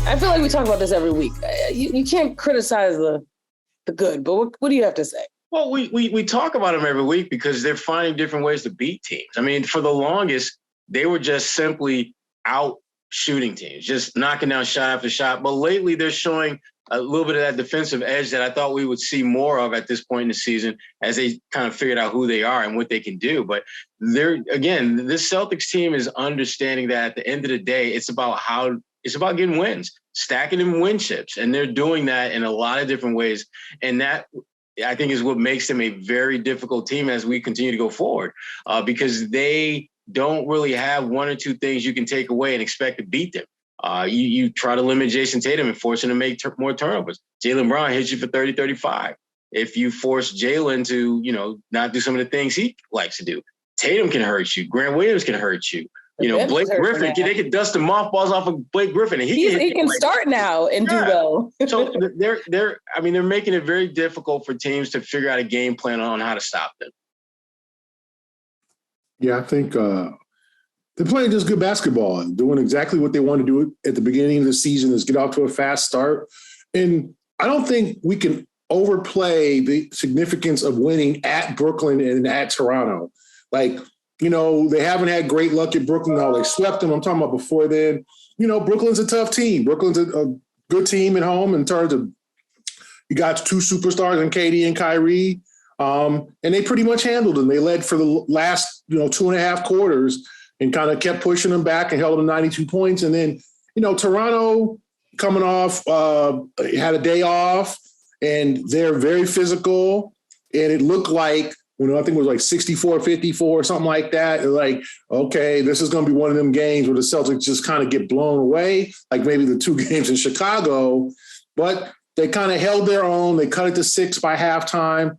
I feel like we talk about this every week. You can't criticize the good, but what do you have to say? Well, we talk about them every week because they're finding different ways to beat teams. I mean, for the longest, they were just simply out shooting teams, just knocking down shot after shot. But lately, they're showing a little bit of that defensive edge that I thought we would see more of at this point in the season as they kind of figured out who they are and what they can do. But this Celtics team is understanding that at the end of the day, it's about getting wins, stacking them win chips. And they're doing that in a lot of different ways. And that, I think, is what makes them a very difficult team as we continue to go forward, because they don't really have one or two things you can take away and expect to beat them. You try to limit Jason Tatum and force him to make more turnovers. Jaylen Brown hits you for 30, 35. If you force Jaylen to, not do some of the things he likes to do, Tatum can hurt you. Grant Williams can hurt you. Blake Griffin, they could dust the mothballs off of Blake Griffin. And he can start now and do well. So they're making it very difficult for teams to figure out a game plan on how to stop them. Yeah, I think they're playing just good basketball and doing exactly what they want to do at the beginning of the season, is get off to a fast start. And I don't think we can overplay the significance of winning at Brooklyn and at Toronto. They haven't had great luck at Brooklyn. Now they swept them. I'm talking about before then. Brooklyn's a tough team. Brooklyn's a good team at home in terms of you got two superstars in KD and Kyrie. And they pretty much handled them. They led for the last, 2.5 quarters and kind of kept pushing them back and held them 92 points. And then, Toronto coming off, had a day off, and they're very physical. And it looked like, I think it was like 64-54 or something like that. Like, okay, this is going to be one of them games where the Celtics just kind of get blown away, like maybe the 2 games in Chicago. But they kind of held their own. They cut it to 6 by halftime.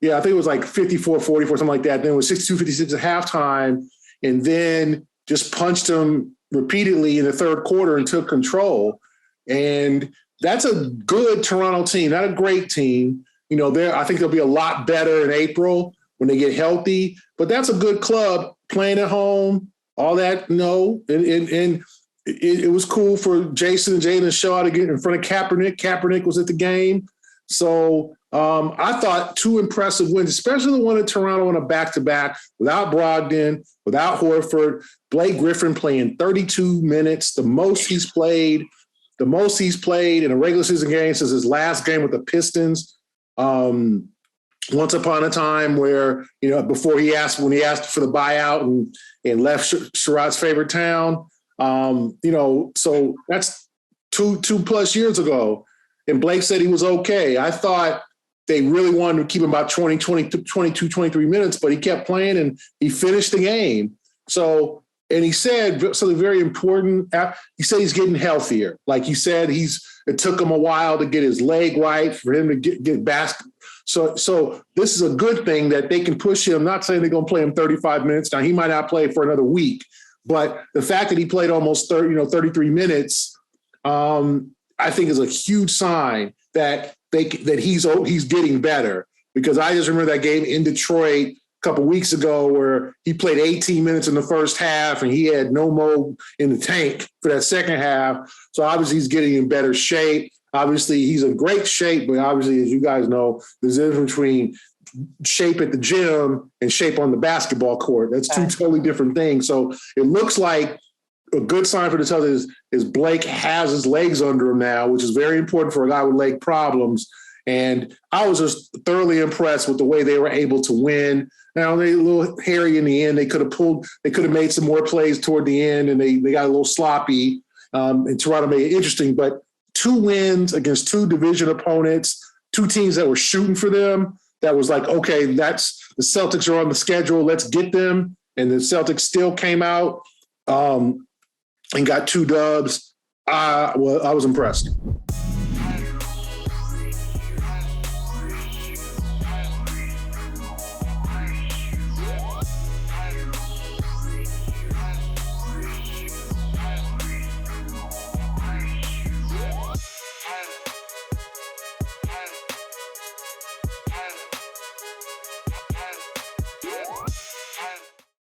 Yeah, I think it was like 54-44, something like that. Then it was 62-56 at halftime, and then just punched them repeatedly in the third quarter and took control. And that's a good Toronto team, not a great team. I think they'll be a lot better in April when they get healthy. But that's a good club playing at home, all that. And it was cool for Jason and Jaylen Shaw to get in front of Kaepernick. Kaepernick was at the game. So I thought 2 impressive wins, especially the one in Toronto on a back-to-back without Brogdon, without Horford, Blake Griffin playing 32 minutes, the most he's played in a regular season game since his last game with the Pistons. Once upon a time where, before he asked for the buyout and left Sherrod's favorite town. So that's 2+ years ago. And Blake said he was okay. I thought they really wanted to keep him about 22, 23 minutes, but he kept playing and he finished the game. So, and he said something very important. He said he's getting healthier. Like he said, it took him a while to get his leg right, for him to get back. So this is a good thing that they can push him. Not saying they're going to play him 35 minutes. Now, he might not play for another week, but the fact that he played almost 33 minutes, I think is a huge sign that he's getting better. Because I just remember that game in Detroit a couple weeks ago where he played 18 minutes in the first half and he had no more in the tank for that second half. So obviously he's getting in better shape. Obviously he's in great shape, but obviously, as you guys know, there's a difference between shape at the gym and shape on the basketball court. That's 2 totally different things. So it looks like a good sign for the Celtics is Blake has his legs under him now, which is very important for a guy with leg problems. And I was just thoroughly impressed with the way they were able to win. Now, they were a little hairy in the end. They could have made some more plays toward the end, and they got a little sloppy. And Toronto made it interesting. But 2 wins against 2 division opponents, 2 teams that were shooting for them, that was like, okay, that's the Celtics are on the schedule. Let's get them. And the Celtics still came out and got 2 dubs. I was impressed.